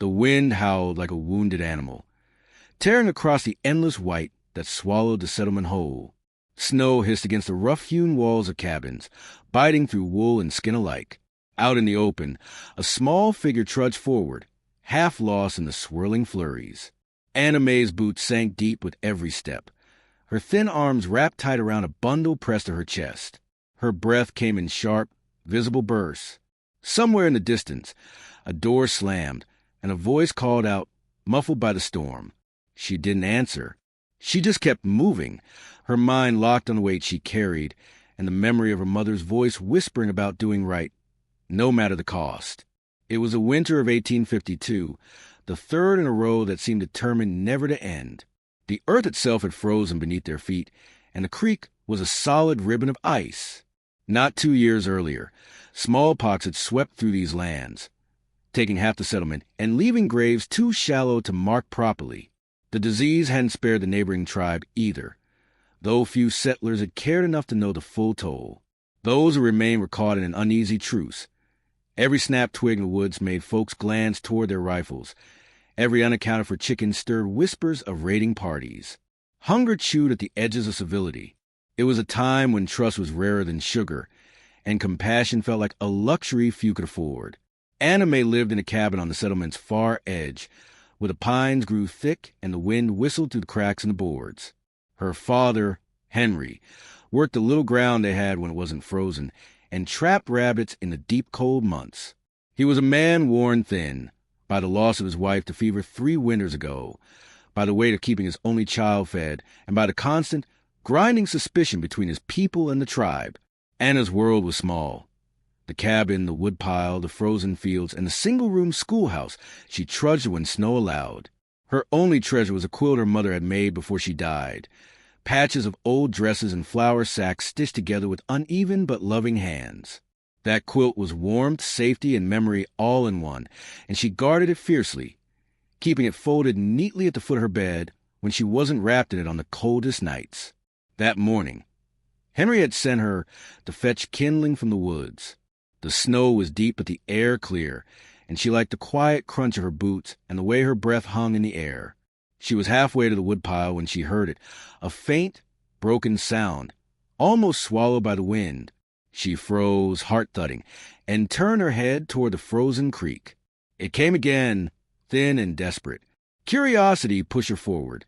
The wind howled like a wounded animal, tearing across the endless white that swallowed the settlement whole. Snow hissed against the rough-hewn walls of cabins, biting through wool and skin alike. Out in the open, a small figure trudged forward, half lost in the swirling flurries. Anna Mae's boots sank deep with every step. Her thin arms wrapped tight around a bundle pressed to her chest. Her breath came in sharp, visible bursts. Somewhere in the distance, a door slammed, and a voice called out, muffled by the storm. She didn't answer. She just kept moving, her mind locked on the weight she carried, and the memory of her mother's voice whispering about doing right, no matter the cost. It was the winter of 1852, the third in a row that seemed determined never to end. The earth itself had frozen beneath their feet, and the creek was a solid ribbon of ice. Not 2 years earlier, smallpox had swept through these lands, taking half the settlement and leaving graves too shallow to mark properly. The disease hadn't spared the neighboring tribe either, though few settlers had cared enough to know the full toll. Those who remained were caught in an uneasy truce. Every snapped twig in the woods made folks glance toward their rifles. Every unaccounted-for chicken stirred whispers of raiding parties. Hunger chewed at the edges of civility. It was a time when trust was rarer than sugar, and compassion felt like a luxury few could afford. Anna Mae lived in a cabin on the settlement's far edge, where the pines grew thick and the wind whistled through the cracks in the boards. Her father, Henry, worked the little ground they had when it wasn't frozen, and trapped rabbits in the deep cold months. He was a man worn thin by the loss of his wife to fever 3 winters ago, by the weight of keeping his only child fed, and by the constant, grinding suspicion between his people and the tribe. Anna's world was small. The cabin, the woodpile, the frozen fields, and the single-room schoolhouse she trudged when snow allowed. Her only treasure was a quilt her mother had made before she died, patches of old dresses and flour sacks stitched together with uneven but loving hands. That quilt was warmth, safety, and memory all in one, and she guarded it fiercely, keeping it folded neatly at the foot of her bed when she wasn't wrapped in it on the coldest nights. That morning, Henry had sent her to fetch kindling from the woods. The snow was deep but the air clear, and she liked the quiet crunch of her boots and the way her breath hung in the air. She was halfway to the woodpile when she heard it, a faint, broken sound, almost swallowed by the wind. She froze, heart-thudding, and turned her head toward the frozen creek. It came again, thin and desperate. Curiosity pushed her forward,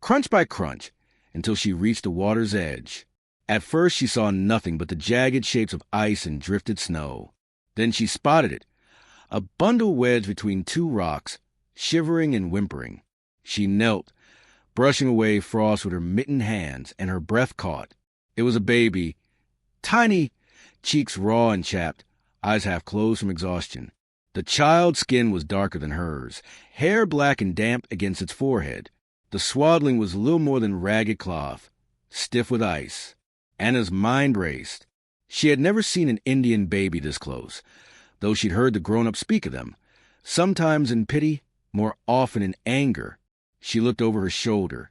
crunch by crunch, until she reached the water's edge. At first she saw nothing but the jagged shapes of ice and drifted snow. Then she spotted it, a bundle wedged between 2 rocks, shivering and whimpering. She knelt, brushing away frost with her mittened hands, and her breath caught. It was a baby, tiny, cheeks raw and chapped, eyes half closed from exhaustion. The child's skin was darker than hers, hair black and damp against its forehead. The swaddling was little more than ragged cloth, stiff with ice. Anna's mind raced. She had never seen an Indian baby this close, though she'd heard the grown-ups speak of them, sometimes in pity, more often in anger. She looked over her shoulder.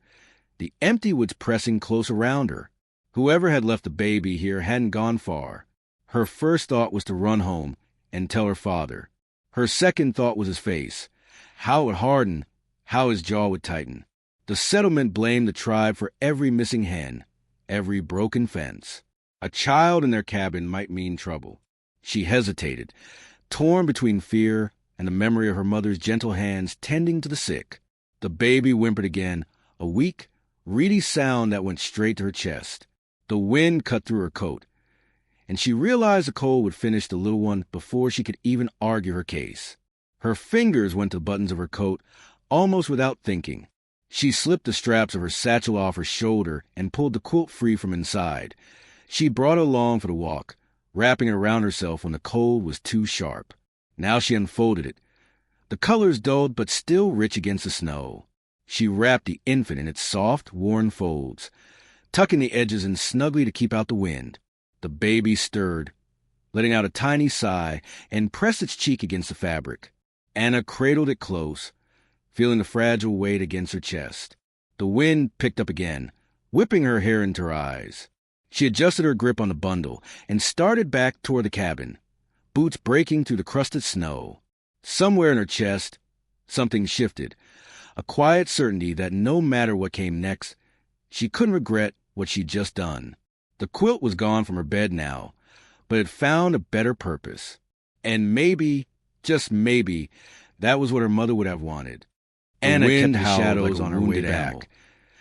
The empty woods pressing close around her. Whoever had left the baby here hadn't gone far. Her first thought was to run home and tell her father. Her second thought was his face. How it would harden, how his jaw would tighten. The settlement blamed the tribe for every missing hen, every broken fence. A child in their cabin might mean trouble. She hesitated, torn between fear and the memory of her mother's gentle hands tending to the sick. The baby whimpered again, a weak, reedy sound that went straight to her chest. The wind cut through her coat, and she realized the cold would finish the little one before she could even argue her case. Her fingers went to the buttons of her coat almost without thinking. She slipped the straps of her satchel off her shoulder and pulled the quilt free from inside. She brought it along for the walk, wrapping it around herself when the cold was too sharp. Now she unfolded it, the colors dulled but still rich against the snow. She wrapped the infant in its soft, worn folds, tucking the edges in snugly to keep out the wind. The baby stirred, letting out a tiny sigh, and pressed its cheek against the fabric. Anna cradled it close, feeling the fragile weight against her chest. The wind picked up again, whipping her hair into her eyes. She adjusted her grip on the bundle and started back toward the cabin, boots breaking through the crusted snow. Somewhere in her chest, Something shifted, a quiet certainty that no matter what came next, she couldn't regret what she'd just done. The quilt was gone from her bed now, but it found a better purpose. And maybe, just maybe, that was what her mother would have wanted. Anna kept the shadows on her way back,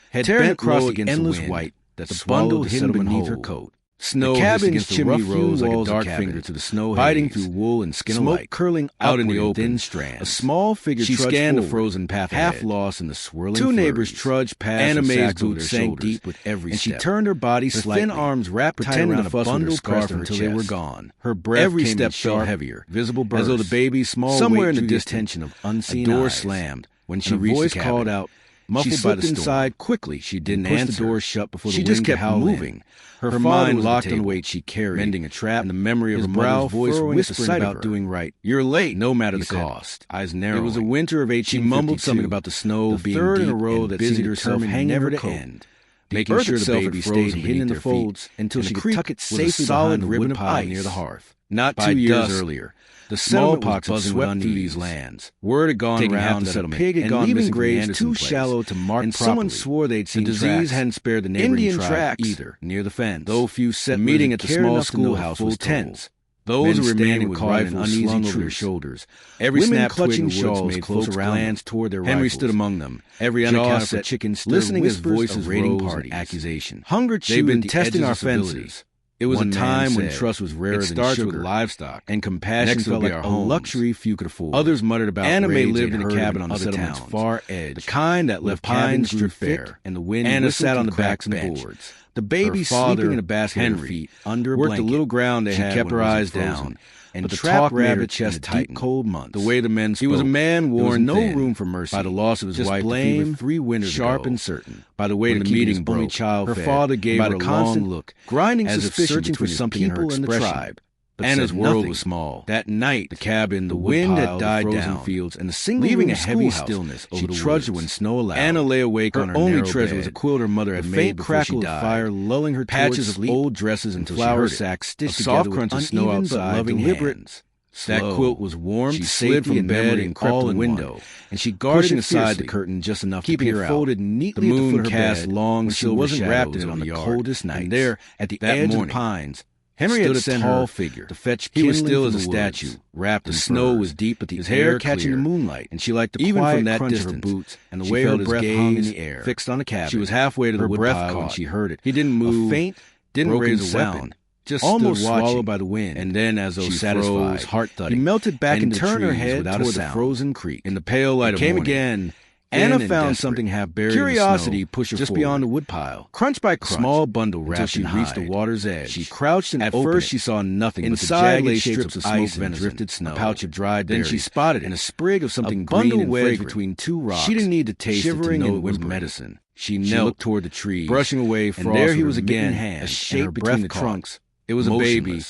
had tearing across the endless white that the bundle hidden beneath her coat. Snow hissed against the chimney rose like a dark finger to the snow, biting through wool and skin alike. Smoke curling out in the open, thin strands. A small figure she scanned the frozen path ahead, half lost in the swirling Two neighbors trudged past. Anna Mae's boots sank deep with every step, and she turned her body slightly, thin arms wrapped tight around a bundle scarf until they were gone. Her breath every step felt heavier, visible bursts, as though the baby's small somewhere in the distance of unseen a door slammed when she reached the cabin. Called out, muffled by the storm. Inside quickly. She didn't answer. The door shut before she just kept moving. Her mind locked on the weight she carried, mending a trap, and the memory of her mother's voice whispering about doing right. You're late, no matter the cost. Eyes narrowing. It was a winter of 1852. She mumbled something about the snow being third in a row that busied herself hanging never to end, making sure the baby stayed hidden in the folds until she could tuck it safely behind the ribbon of ice near the hearth. Not 2 years earlier, the smallpox had swept through these lands. Word had gone round that a pig had gone missing graves too shallow to mark properly. Someone swore they'd seen the disease hadn't spared the neighboring tribe either, near the fence. Though few set the meeting at the small schoolhouse was tense. Those who remained with rifles slung over their shoulders. Every snap clutching shawls close around glance toward their rifles. Henry stood among them, every unaccounted for chicken listening as voices rose in accusation. Hunger chewed. They've been testing our fences. It was a time when trust was rarer than sugar, with livestock, and compassion felt like a luxury few could afford. Others muttered about Anna Mae lived in a cabin on the settlement's far edge, the kind that left pines grew thick and the wind. Anna sat on the backs of the boards. The baby sleeping in a basket at her feet under a blanket. Worked the little ground they had. She kept her eyes down. And the trap rabbit chest tight cold months. The way the men spoke. He was a man worn no room for mercy by the loss of his wife. Blame 3 winters sharp and certain. By the way the meeting broke, only child her father gave her a constant look, grinding as if searching for something in her expression. Anna's world was small. That night, the cabin, the wind had died down, fields, and the single leaving a heavy stillness over the trudged when snow allowed. Anna lay awake on her only treasure was a quilt her mother had made before she died. Faint crackle of fire lulling her patches of old dresses and flour sacks stitched together with soft crunch of snow outside. Loving hands. That quilt was warm. She slid from bed and crept to the window, and she guarded aside the curtain just enough to peer out. Folded neatly the moon cast long silver shadows on the coldest night. And there, at the edge of the pines, Henry had sent her figure to fetch. He was still as a statue, wrapped in snow was deep, but his hair catching the moonlight, and she liked the even from that crunch distance, of her boots and the way her breath hung in the air, fixed on the cabin. She was halfway to the woodpile when she heard it. He didn't move, faint, didn't raise a sound, just almost swallowed by the wind. And then, as though satisfied, heart thudding, he melted back into turned her head toward the frozen creek. In the pale light of morning, came again. Anna found something half buried Curiosity in the snow, pushed her just forward. Beyond the woodpile. Crunch by crunch, a small bundle wrapped until she reached the water's edge. She crouched and at first she saw nothing inside but the jagged strips of ice and drifted snow. A pouch of dried berries. Then she spotted in a sprig of something green and fragrant between 2 rocks. She didn't need to taste Shivering it to know it was medicine. She knelt toward the tree, brushing away frost. And there he was again, a shape between the trunks. It was a baby.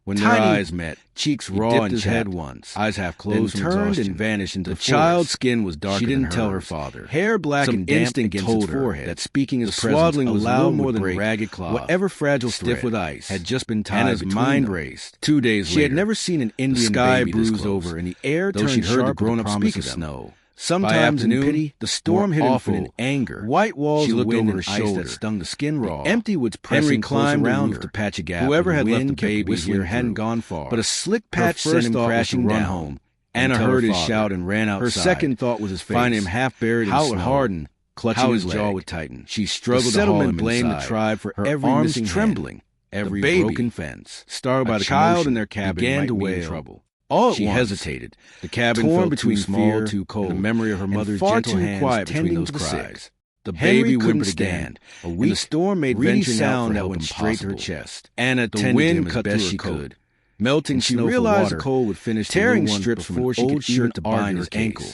When their eyes met, cheeks raw and chapped, once, eyes half closed, then turned and vanished into the child's skin was darker. She didn't tell her father. Hair black and damp against his forehead. That speaking his swaddling was loud more than ragged cloth. Whatever fragile stiff with ice had just been tied. Anna's mind raced. 2 days later, she had never seen an Indian baby bruised over, and the air turned sharp. The grown-up speak of snow. Sometimes in pity, the storm hit awful in anger. White walls she looked over her shoulder that stung the skin raw. The empty woods pressing climbed around her to patch a gap. Whoever had left the baby here hadn't gone far. But a slick patch sent him crashing down home. Anna heard his shout and ran outside. Her second thought was his face. Find him half buried in snow. How it would harden, clutching his jaw would tighten. She struggled to haul him inside. The settlement blamed the tribe for every arms trembling, every broken fence. Startled by the child in their cabin began to wail. All she hesited. The cabin torn between fear, too cold, and the memory of her mother's gentle hands tending those cries. The baby whimpered again. A weak, the storm made venturing sound that went straight to her chest. Anna tended him as best she could. Melting snow realized the cold would finish tearing strips from an old shirt to bind his ankle.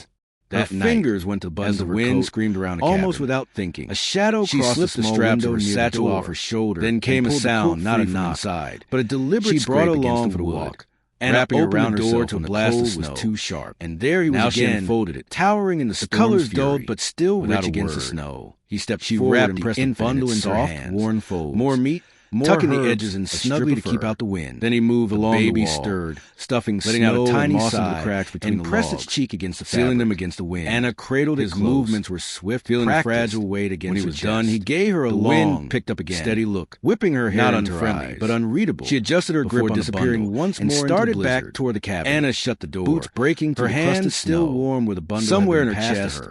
Her fingers went to button as the wind screamed around the cabin. Almost without thinking, a shadow crossed the strap of her satchel off her shoulder. Then came a sound, not a knock, but a deliberate scrape against the wood. And wrapping around the door to blast the snow was too sharp. And there he was now again, folded it, towering in the colors dulled, but still rich against the snow. He stepped forward and pressed the bundle into her hands. Worn fold. More meat, tucking the edges in snugly to keep out the wind. Then he moved along the baby wall, stirred, stuffing letting out a tiny sigh, into the cracks between and the pressed logs, its cheek against the fabric, sealing them against the wind. Anna cradled his movements were swift, feeling the fragile weight against her chest. When he was done, he gave her a long, picked up again, steady look, whipping her hair into her eyes, but unreadable. She adjusted her grip on disappearing the once more and started back toward the cabin. Anna shut the door, boots breaking through her hands still warm with a bundle somewhere in her chest.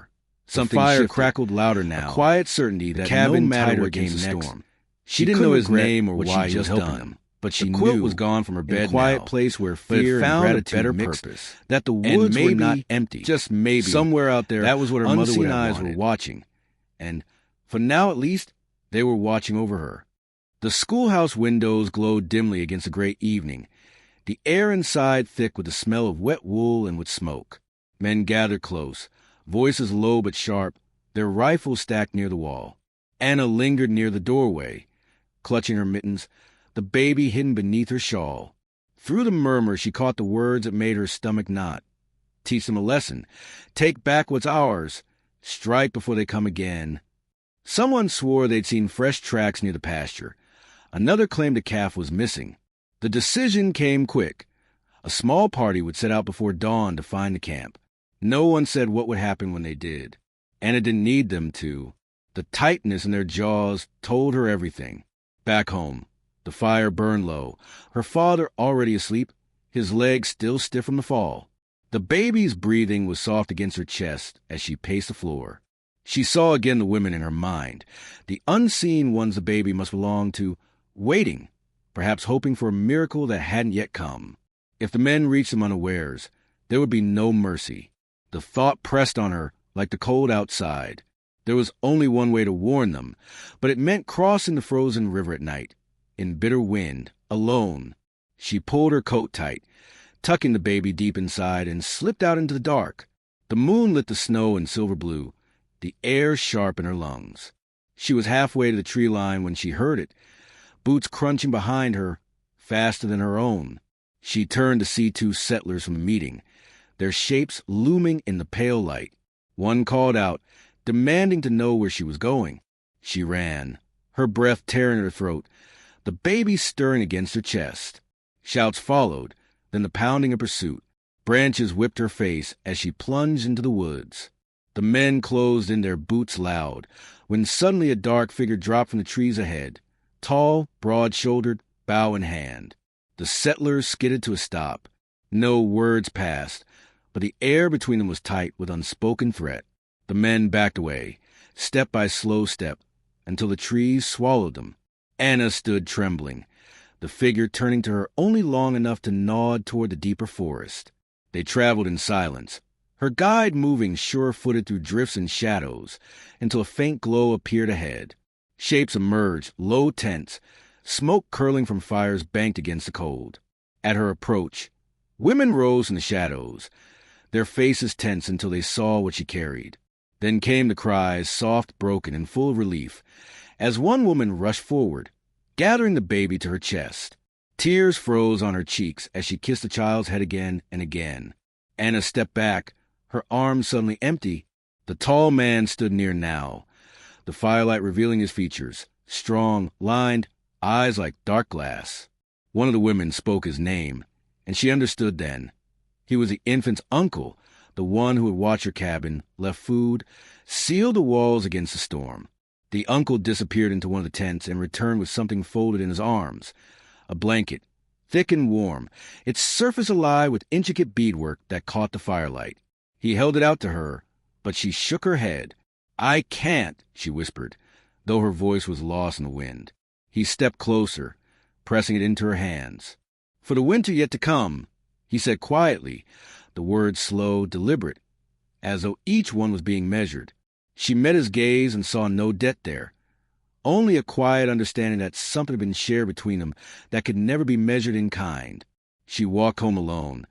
Something fire crackled louder now. A quiet certainty that no matter what came next, she didn't know his name or why he was helping them. But she knew it was gone from her bed, in a quiet place where fear and gratitude mixed, that the woods were not empty, just maybe somewhere out there. That was what her mother would have eyes were watching, and for now at least, they were watching over her. The schoolhouse windows glowed dimly against the gray evening, the air inside thick with the smell of wet wool and with smoke. Men gathered close, voices low but sharp, their rifles stacked near the wall. Anna lingered near the doorway, clutching her mittens, the baby hidden beneath her shawl. Through the murmur, she caught the words that made her stomach knot. Teach them a lesson. Take back what's ours. Strike before they come again. Someone swore they'd seen fresh tracks near the pasture. Another claimed a calf was missing. The decision came quick. A small party would set out before dawn to find the camp. No one said what would happen when they did. Anna didn't need them to. The tightness in their jaws told her everything. Back home, the fire burned low. Her father already asleep, his legs still stiff from the fall. The baby's breathing was soft against her chest as she paced the floor. She saw again the women in her mind, the unseen ones the baby must belong to, waiting, perhaps hoping for a miracle that hadn't yet come. If the men reached them unawares, there would be no mercy. The thought pressed on her like the cold outside. There was only one way to warn them, but it meant crossing the frozen river at night, in bitter wind, alone. She pulled her coat tight, tucking the baby deep inside, and slipped out into the dark. The moon lit the snow in silver blue, the air sharp in her lungs. She was halfway to the tree line when she heard it, boots crunching behind her, faster than her own. She turned to see two settlers from the meeting, their shapes looming in the pale light. One called out, demanding to know where she was going. She ran, her breath tearing her throat, the baby stirring against her chest. Shouts followed, then the pounding of pursuit. Branches whipped her face as she plunged into the woods. The men closed in, their boots loud, when suddenly a dark figure dropped from the trees ahead, tall, broad-shouldered, bow in hand. The settlers skidded to a stop. No words passed, but the air between them was tight with unspoken threat. The men backed away, step by slow step, until the trees swallowed them. Anna stood trembling, the figure turning to her only long enough to nod toward the deeper forest. They traveled in silence, her guide moving sure-footed through drifts and shadows, until a faint glow appeared ahead. Shapes emerged, low tents, smoke curling from fires banked against the cold. At her approach, women rose in the shadows, their faces tense until they saw what she carried. Then came the cries, soft, broken, and full of relief, as one woman rushed forward, gathering the baby to her chest. Tears froze on her cheeks as she kissed the child's head again and again. Anna stepped back, her arms suddenly empty. The tall man stood near now, the firelight revealing his features, strong, lined, eyes like dark glass. One of the women spoke his name, and she understood then. He was the infant's uncle, the one who had watched her cabin, left food, sealed the walls against the storm. The uncle disappeared into one of the tents and returned with something folded in his arms, a blanket, thick and warm, its surface alive with intricate beadwork that caught the firelight. He held it out to her, but she shook her head. "I can't," she whispered, though her voice was lost in the wind. He stepped closer, pressing it into her hands. "For the winter yet to come," he said quietly, the words slow, deliberate, as though each one was being measured. She met his gaze and saw no debt there, only a quiet understanding that something had been shared between them that could never be measured in kind. She walked home alone,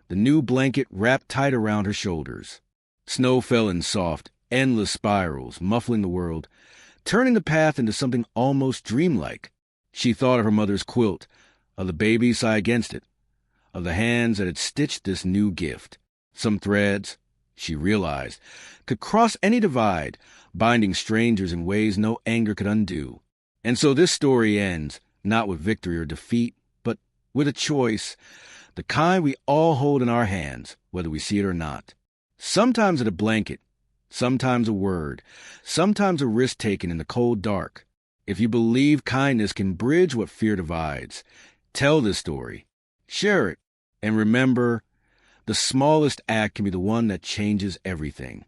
the new blanket wrapped tight around her shoulders. Snow fell in soft, endless spirals, muffling the world, turning the path into something almost dreamlike. She thought of her mother's quilt, of the baby's sigh against it, of the hands that had stitched this new gift. Some threads, she realized, could cross any divide, binding strangers in ways no anger could undo. And so this story ends, not with victory or defeat, but with a choice, the kind we all hold in our hands, whether we see it or not. Sometimes it's a blanket, sometimes a word, sometimes a risk taken in the cold dark. If you believe kindness can bridge what fear divides, tell this story, share it, and remember, the smallest act can be the one that changes everything.